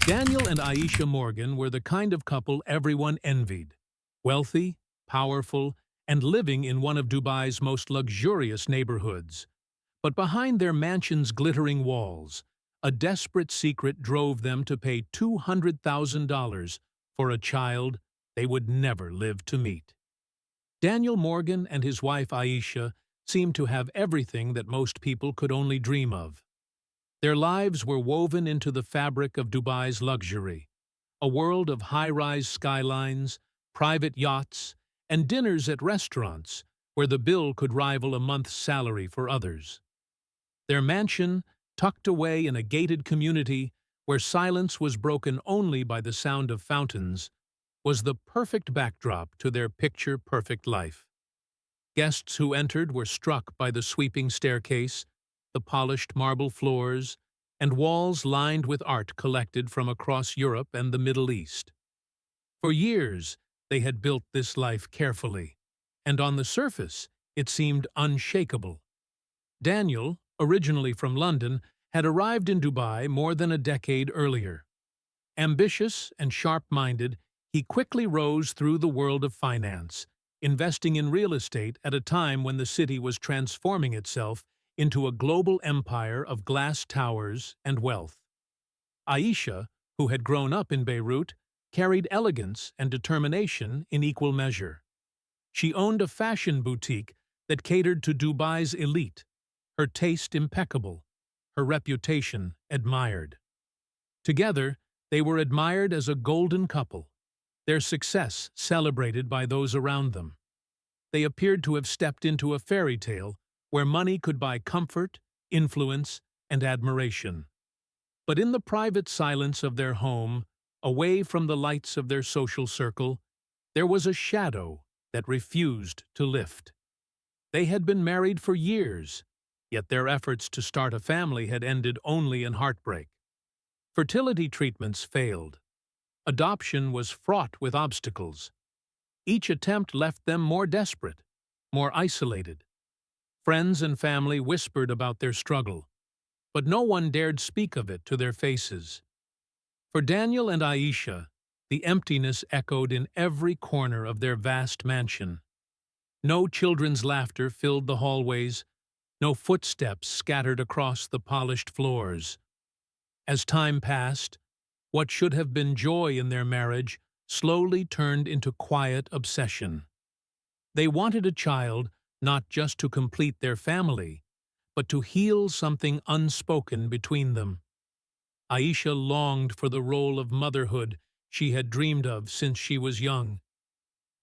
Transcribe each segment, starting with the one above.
Daniel and Aisha Morgan were the kind of couple everyone envied. Wealthy, powerful, and living in one of Dubai's most luxurious neighborhoods. But behind their mansion's glittering walls, a desperate secret drove them to pay $200,000 for a child they would never live to meet. Daniel Morgan and his wife Aisha seemed to have everything that most people could only dream of. Their lives were woven into the fabric of Dubai's luxury, a world of high-rise skylines, private yachts, and dinners at restaurants where the bill could rival a month's salary for others. Their mansion, tucked away in a gated community where silence was broken only by the sound of fountains, was the perfect backdrop to their picture-perfect life. Guests who entered were struck by the sweeping staircase, the polished marble floors, and walls lined with art collected from across Europe and the Middle East. For years, they had built this life carefully, and on the surface, it seemed unshakable. Daniel, originally from London, had arrived in Dubai more than a decade earlier. Ambitious and sharp-minded, he quickly rose through the world of finance, investing in real estate at a time when the city was transforming itself into a global empire of glass towers and wealth. Aisha, who had grown up in Beirut, carried elegance and determination in equal measure. She owned a fashion boutique that catered to Dubai's elite, her taste impeccable, her reputation admired. Together, they were admired as a golden couple, their success celebrated by those around them. They appeared to have stepped into a fairy tale where money could buy comfort, influence, and admiration. But in the private silence of their home, away from the lights of their social circle, there was a shadow that refused to lift. They had been married for years, yet their efforts to start a family had ended only in heartbreak. Fertility treatments failed. Adoption was fraught with obstacles. Each attempt left them more desperate, more isolated. Friends and family whispered about their struggle, but no one dared speak of it to their faces. For Daniel and Aisha, the emptiness echoed in every corner of their vast mansion. No children's laughter filled the hallways, no footsteps scattered across the polished floors. As time passed, what should have been joy in their marriage slowly turned into quiet obsession. They wanted a child not just to complete their family, but to heal something unspoken between them. Aisha longed for the role of motherhood she had dreamed of since she was young.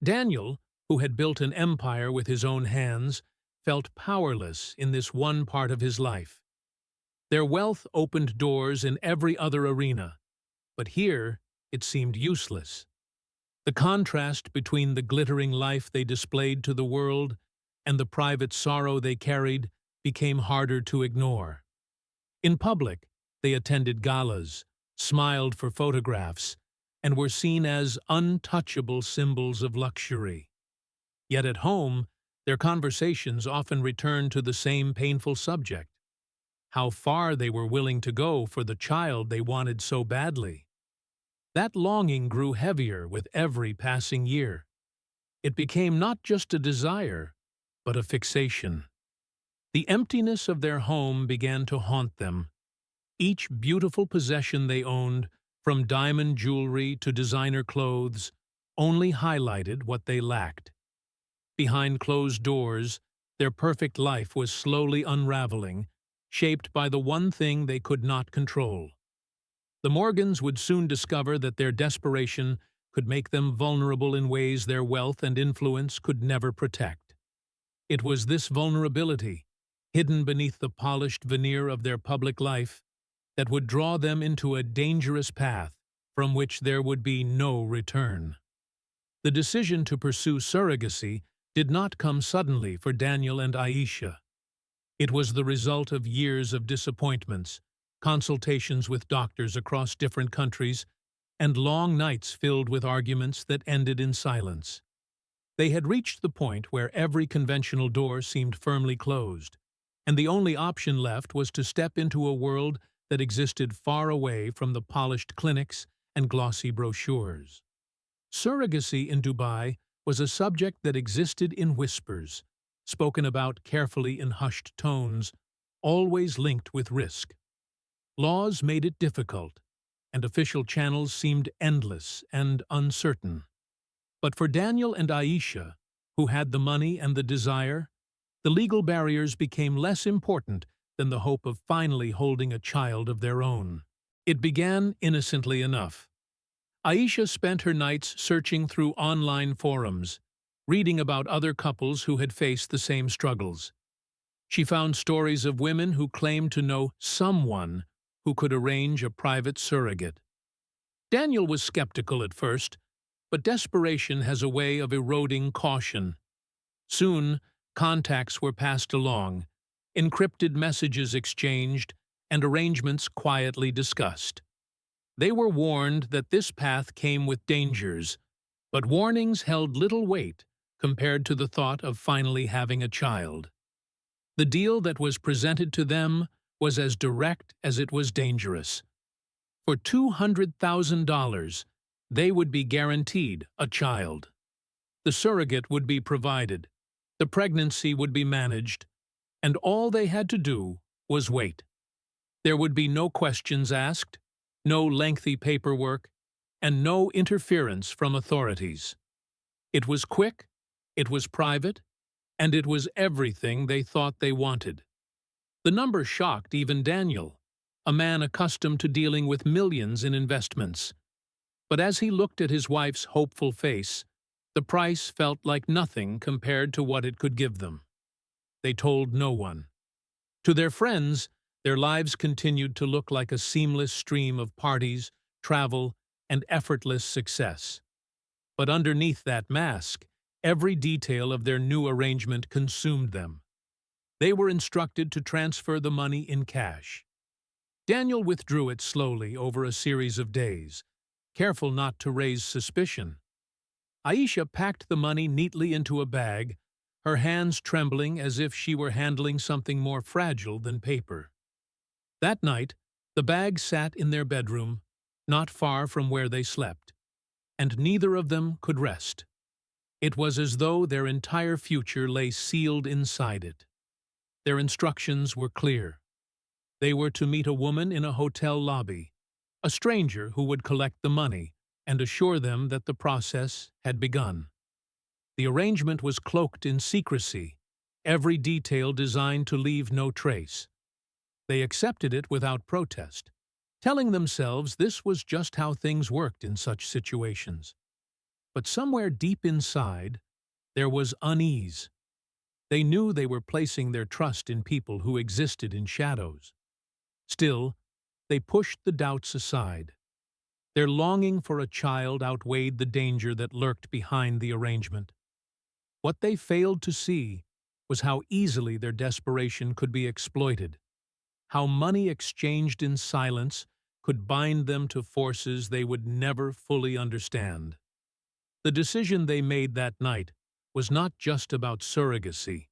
Daniel, who had built an empire with his own hands, felt powerless in this one part of his life. Their wealth opened doors in every other arena, but here it seemed useless. The contrast between the glittering life they displayed to the world and the private sorrow they carried became harder to ignore. In public, they attended galas, smiled for photographs, and were seen as untouchable symbols of luxury. Yet at home, their conversations often returned to the same painful subject: how far they were willing to go for the child they wanted so badly. That longing grew heavier with every passing year. It became not just a desire, but a fixation. The emptiness of their home began to haunt them. Each beautiful possession they owned, from diamond jewelry to designer clothes, only highlighted what they lacked. Behind closed doors, their perfect life was slowly unraveling, shaped by the one thing they could not control. The Morgans would soon discover that their desperation could make them vulnerable in ways their wealth and influence could never protect. It was this vulnerability, hidden beneath the polished veneer of their public life, that would draw them into a dangerous path from which there would be no return. The decision to pursue surrogacy did not come suddenly for Daniel and Aisha. It was the result of years of disappointments, consultations with doctors across different countries, and long nights filled with arguments that ended in silence. They had reached the point where every conventional door seemed firmly closed, and the only option left was to step into a world that existed far away from the polished clinics and glossy brochures. Surrogacy in Dubai was a subject that existed in whispers, spoken about carefully in hushed tones, always linked with risk. Laws made it difficult, and official channels seemed endless and uncertain. But for Daniel and Aisha, who had the money and the desire, the legal barriers became less important than the hope of finally holding a child of their own. It began innocently enough. Aisha spent her nights searching through online forums, reading about other couples who had faced the same struggles. She found stories of women who claimed to know someone who could arrange a private surrogate. Daniel was skeptical at first, but desperation has a way of eroding caution. Soon, contacts were passed along, encrypted messages exchanged, and arrangements quietly discussed. They were warned that this path came with dangers, but warnings held little weight compared to the thought of finally having a child. The deal that was presented to them was as direct as it was dangerous. For $200,000, they would be guaranteed a child. The surrogate would be provided, the pregnancy would be managed, and all they had to do was wait. There would be no questions asked, no lengthy paperwork, and no interference from authorities. It was quick, it was private, and it was everything they thought they wanted. The number shocked even Daniel, a man accustomed to dealing with millions in investments. But as he looked at his wife's hopeful face, the price felt like nothing compared to what it could give them. They told no one. To their friends, their lives continued to look like a seamless stream of parties, travel, and effortless success. But underneath that mask, every detail of their new arrangement consumed them. They were instructed to transfer the money in cash. Daniel withdrew it slowly over a series of days, careful not to raise suspicion. Aisha packed the money neatly into a bag, her hands trembling as if she were handling something more fragile than paper. That night, the bag sat in their bedroom, not far from where they slept, and neither of them could rest. It was as though their entire future lay sealed inside it. Their instructions were clear. They were to meet a woman in a hotel lobby, a stranger who would collect the money and assure them that the process had begun. The arrangement was cloaked in secrecy, every detail designed to leave no trace. They accepted it without protest, telling themselves this was just how things worked in such situations. But somewhere deep inside, there was unease. They knew they were placing their trust in people who existed in shadows. Still, they pushed the doubts aside. Their longing for a child outweighed the danger that lurked behind the arrangement. What they failed to see was how easily their desperation could be exploited, how money exchanged in silence could bind them to forces they would never fully understand. The decision they made that night was not just about surrogacy.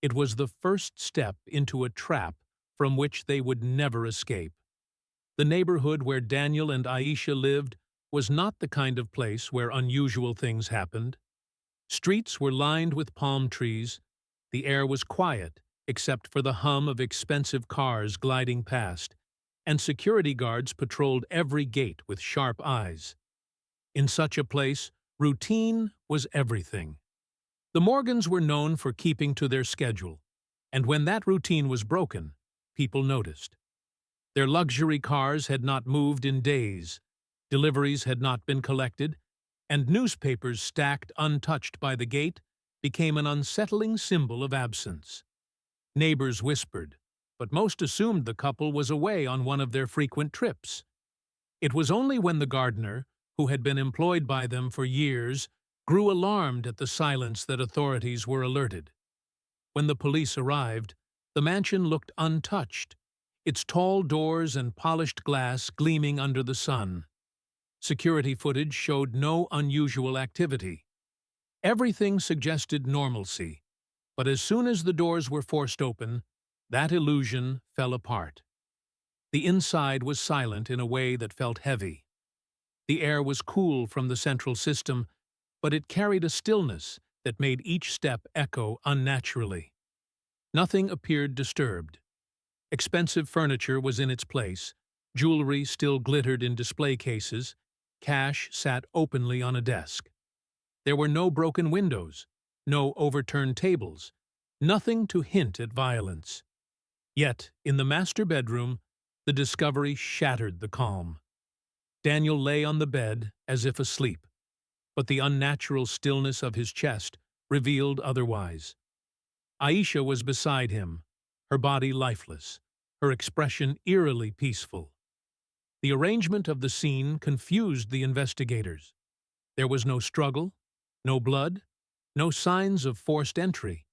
It was the first step into a trap from which they would never escape. The neighborhood where Daniel and Aisha lived was not the kind of place where unusual things happened. Streets were lined with palm trees. The air was quiet, except for the hum of expensive cars gliding past, and security guards patrolled every gate with sharp eyes. In such a place, routine was everything. The Morgans were known for keeping to their schedule, and when that routine was broken, people noticed. Their luxury cars had not moved in days, deliveries had not been collected, and newspapers stacked untouched by the gate became an unsettling symbol of absence. Neighbors whispered, but most assumed the couple was away on one of their frequent trips. It was only when the gardener, who had been employed by them for years, grew alarmed at the silence that authorities were alerted. When the police arrived, the mansion looked untouched, its tall doors and polished glass gleaming under the sun. Security footage showed no unusual activity. Everything suggested normalcy, but as soon as the doors were forced open, that illusion fell apart. The inside was silent in a way that felt heavy. The air was cool from the central system, but it carried a stillness that made each step echo unnaturally. Nothing appeared disturbed. Expensive furniture was in its place, jewelry still glittered in display cases, cash sat openly on a desk. There were no broken windows, no overturned tables, nothing to hint at violence. Yet, in the master bedroom, the discovery shattered the calm. Daniel lay on the bed as if asleep, but the unnatural stillness of his chest revealed otherwise. Aisha was beside him, her body lifeless, her expression eerily peaceful. The arrangement of the scene confused the investigators. There was no struggle, no blood, no signs of forced entry.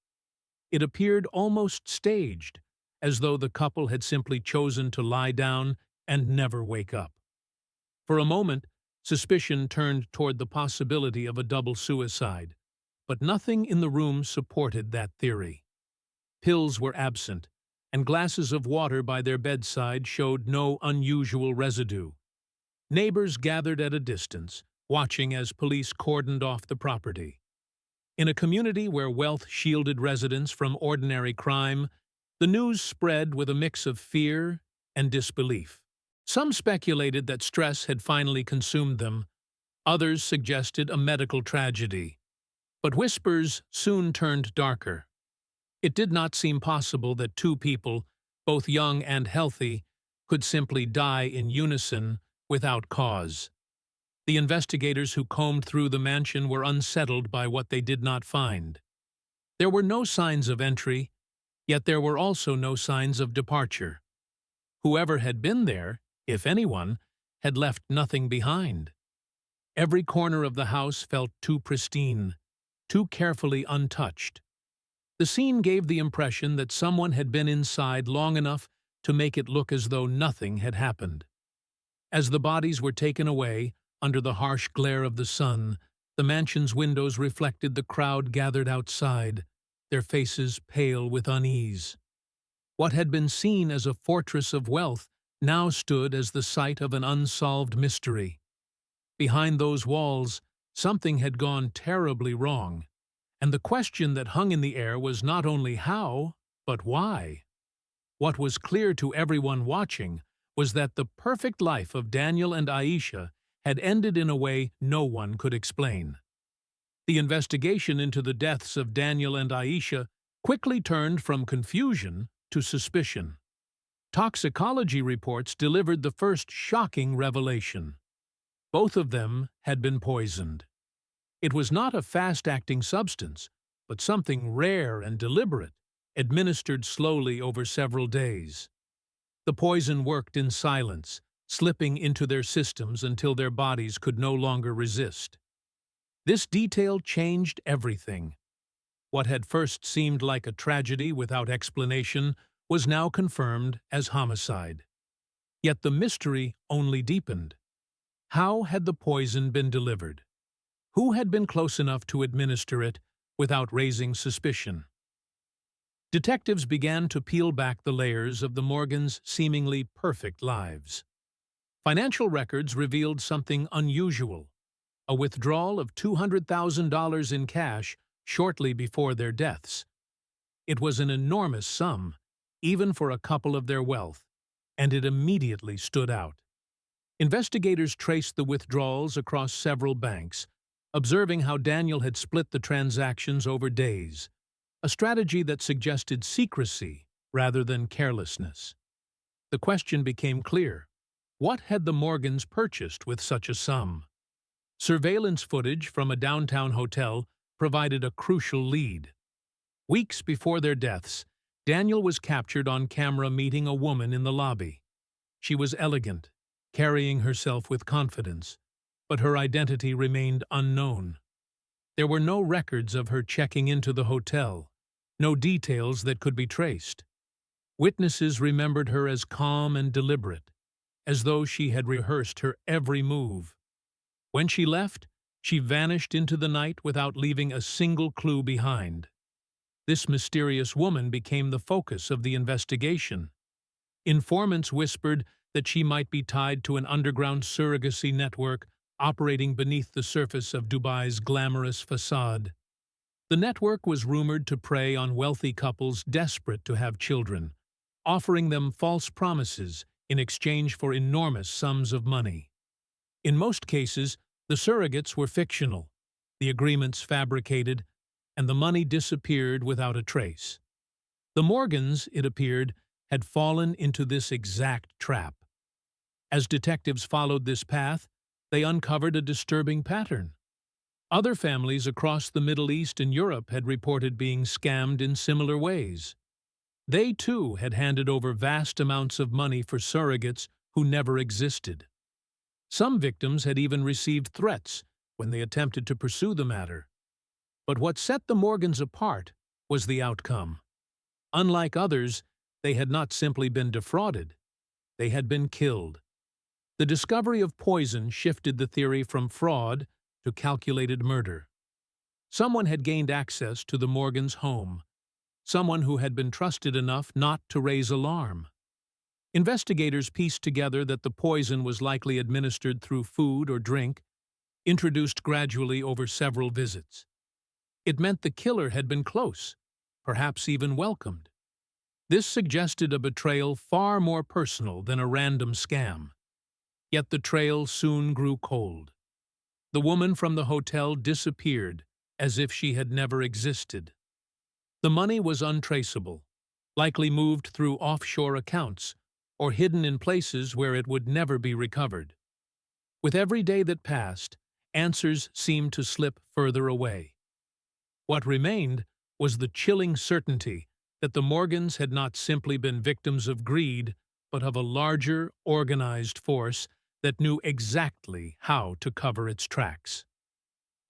It appeared almost staged, as though the couple had simply chosen to lie down and never wake up. For a moment, suspicion turned toward the possibility of a double suicide, but nothing in the room supported that theory. Pills were absent, and glasses of water by their bedside showed no unusual residue. Neighbors gathered at a distance, watching as police cordoned off the property. In a community where wealth shielded residents from ordinary crime, the news spread with a mix of fear and disbelief. Some speculated that stress had finally consumed them, others suggested a medical tragedy. But whispers soon turned darker. It did not seem possible that two people, both young and healthy, could simply die in unison without cause. The investigators who combed through the mansion were unsettled by what they did not find. There were no signs of entry, yet there were also no signs of departure. Whoever had been there, if anyone, had left nothing behind. Every corner of the house felt too pristine, too carefully untouched. The scene gave the impression that someone had been inside long enough to make it look as though nothing had happened. As the bodies were taken away, under the harsh glare of the sun, the mansion's windows reflected the crowd gathered outside, their faces pale with unease. What had been seen as a fortress of wealth now stood as the site of an unsolved mystery. Behind those walls, something had gone terribly wrong, and the question that hung in the air was not only how, but why. What was clear to everyone watching was that the perfect life of Daniel and Aisha had ended in a way no one could explain. The investigation into the deaths of Daniel and Aisha quickly turned from confusion to suspicion. Toxicology reports delivered the first shocking revelation. Both of them had been poisoned. It was not a fast-acting substance, but something rare and deliberate, administered slowly over several days. The poison worked in silence, slipping into their systems until their bodies could no longer resist. This detail changed everything. What had first seemed like a tragedy without explanation was now confirmed as homicide. Yet the mystery only deepened. How had the poison been delivered? Who had been close enough to administer it without raising suspicion? Detectives began to peel back the layers of the Morgans' seemingly perfect lives. Financial records revealed something unusual: a withdrawal of $200,000 in cash shortly before their deaths. It was an enormous sum, even for a couple of their wealth, and it immediately stood out. Investigators traced the withdrawals across several banks, observing how Daniel had split the transactions over days, a strategy that suggested secrecy rather than carelessness. The question became clear: what had the Morgans purchased with such a sum? Surveillance footage from a downtown hotel provided a crucial lead. Weeks before their deaths, Daniel was captured on camera meeting a woman in the lobby. She was elegant, carrying herself with confidence, but her identity remained unknown. There were no records of her checking into the hotel, no details that could be traced. Witnesses remembered her as calm and deliberate, as though she had rehearsed her every move. When she left, she vanished into the night without leaving a single clue behind. This mysterious woman became the focus of the investigation. Informants whispered that she might be tied to an underground surrogacy network operating beneath the surface of Dubai's glamorous facade. The network was rumored to prey on wealthy couples desperate to have children, offering them false promises in exchange for enormous sums of money. In most cases, the surrogates were fictional, the agreements fabricated, and the money disappeared without a trace. The Morgans, it appeared, had fallen into this exact trap. As detectives followed this path, they uncovered a disturbing pattern. Other families across the Middle East and Europe had reported being scammed in similar ways. They, too, had handed over vast amounts of money for surrogates who never existed. Some victims had even received threats when they attempted to pursue the matter. But what set the Morgans apart was the outcome. Unlike others, they had not simply been defrauded. They had been killed. The discovery of poison shifted the theory from fraud to calculated murder. Someone had gained access to the Morgans' home, someone who had been trusted enough not to raise alarm. Investigators pieced together that the poison was likely administered through food or drink, introduced gradually over several visits. It meant the killer had been close, perhaps even welcomed. This suggested a betrayal far more personal than a random scam. Yet the trail soon grew cold. The woman from the hotel disappeared as if she had never existed. The money was untraceable, likely moved through offshore accounts or hidden in places where it would never be recovered. With every day that passed, answers seemed to slip further away. What remained was the chilling certainty that the Morgans had not simply been victims of greed, but of a larger, organized force that knew exactly how to cover its tracks.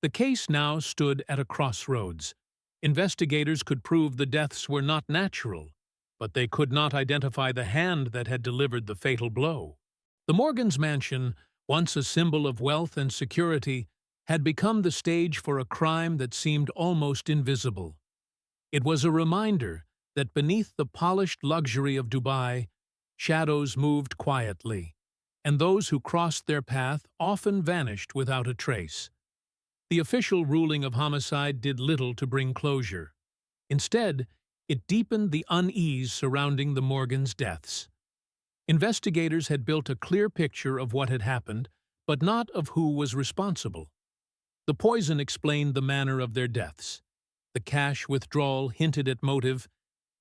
The case now stood at a crossroads. Investigators could prove the deaths were not natural, but they could not identify the hand that had delivered the fatal blow. The Morgans' mansion, once a symbol of wealth and security, had become the stage for a crime that seemed almost invisible. It was a reminder that beneath the polished luxury of Dubai, shadows moved quietly, and those who crossed their path often vanished without a trace. The official ruling of homicide did little to bring closure. Instead, it deepened the unease surrounding the Morgans' deaths. Investigators had built a clear picture of what had happened, but not of who was responsible. The poison explained the manner of their deaths. The cash withdrawal hinted at motive,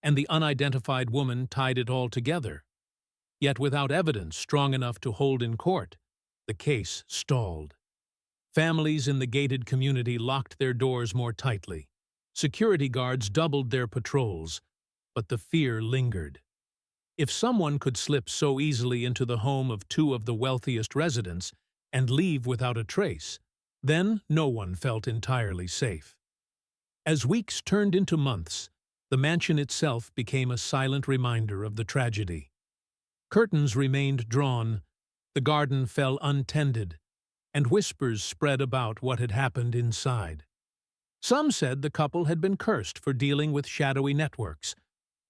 and the unidentified woman tied it all together. Yet without evidence strong enough to hold in court, the case stalled. Families in the gated community locked their doors more tightly. Security guards doubled their patrols, but the fear lingered. If someone could slip so easily into the home of two of the wealthiest residents and leave without a trace, then no one felt entirely safe. As weeks turned into months, the mansion itself became a silent reminder of the tragedy. Curtains remained drawn, the garden fell untended, and whispers spread about what had happened inside. Some said the couple had been cursed for dealing with shadowy networks.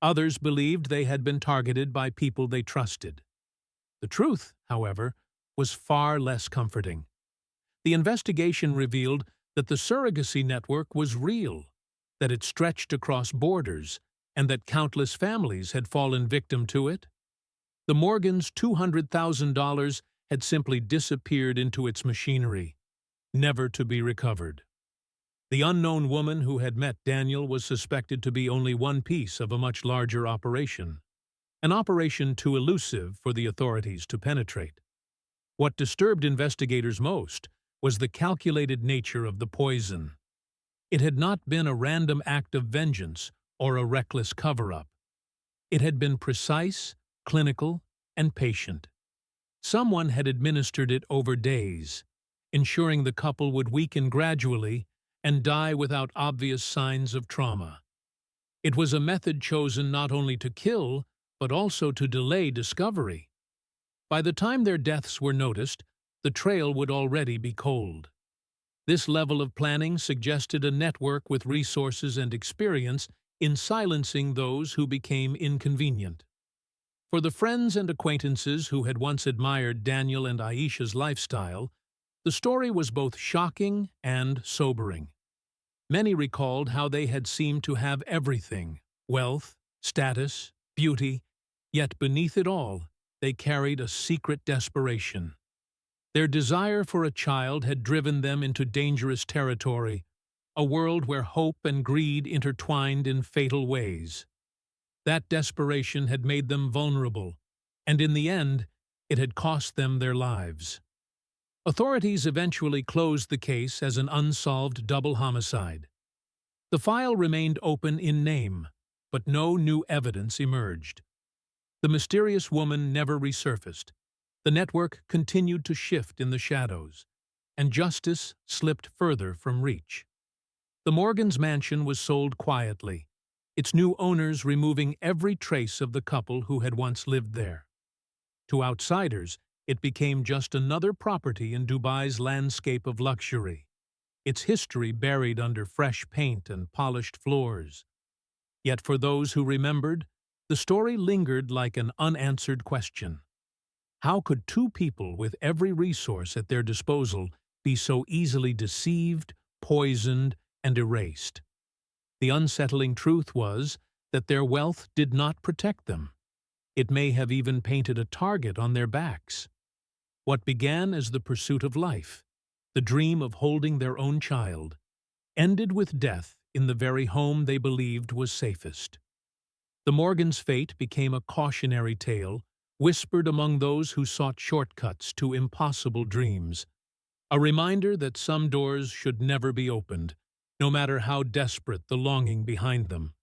Others believed they had been targeted by people they trusted. The truth, however, was far less comforting. The investigation revealed that the surrogacy network was real, that it stretched across borders, and that countless families had fallen victim to it. The Morgans' $200,000 had simply disappeared into its machinery, never to be recovered. The unknown woman who had met Daniel was suspected to be only one piece of a much larger operation, an operation too elusive for the authorities to penetrate. What disturbed investigators most was the calculated nature of the poison. It had not been a random act of vengeance or a reckless cover-up. It had been precise, clinical, and patient. Someone had administered it over days, ensuring the couple would weaken gradually and die without obvious signs of trauma. It was a method chosen not only to kill, but also to delay discovery. By the time their deaths were noticed, the trail would already be cold. This level of planning suggested a network with resources and experience in silencing those who became inconvenient. For the friends and acquaintances who had once admired Daniel and Aisha's lifestyle, the story was both shocking and sobering. Many recalled how they had seemed to have everything: wealth, status, beauty, yet beneath it all, they carried a secret desperation. Their desire for a child had driven them into dangerous territory, a world where hope and greed intertwined in fatal ways. That desperation had made them vulnerable, and in the end, it had cost them their lives. Authorities eventually closed the case as an unsolved double homicide. The file remained open in name, but no new evidence emerged. The mysterious woman never resurfaced. The network continued to shift in the shadows, and justice slipped further from reach. The Morgans' mansion was sold quietly, its new owners removing every trace of the couple who had once lived there. To outsiders, it became just another property in Dubai's landscape of luxury, its history buried under fresh paint and polished floors. Yet for those who remembered, the story lingered like an unanswered question. How could two people with every resource at their disposal be so easily deceived, poisoned, and erased? The unsettling truth was that their wealth did not protect them. It may have even painted a target on their backs. What began as the pursuit of life, the dream of holding their own child, ended with death in the very home they believed was safest. The Morgans' fate became a cautionary tale, whispered among those who sought shortcuts to impossible dreams, a reminder that some doors should never be opened, no matter how desperate the longing behind them.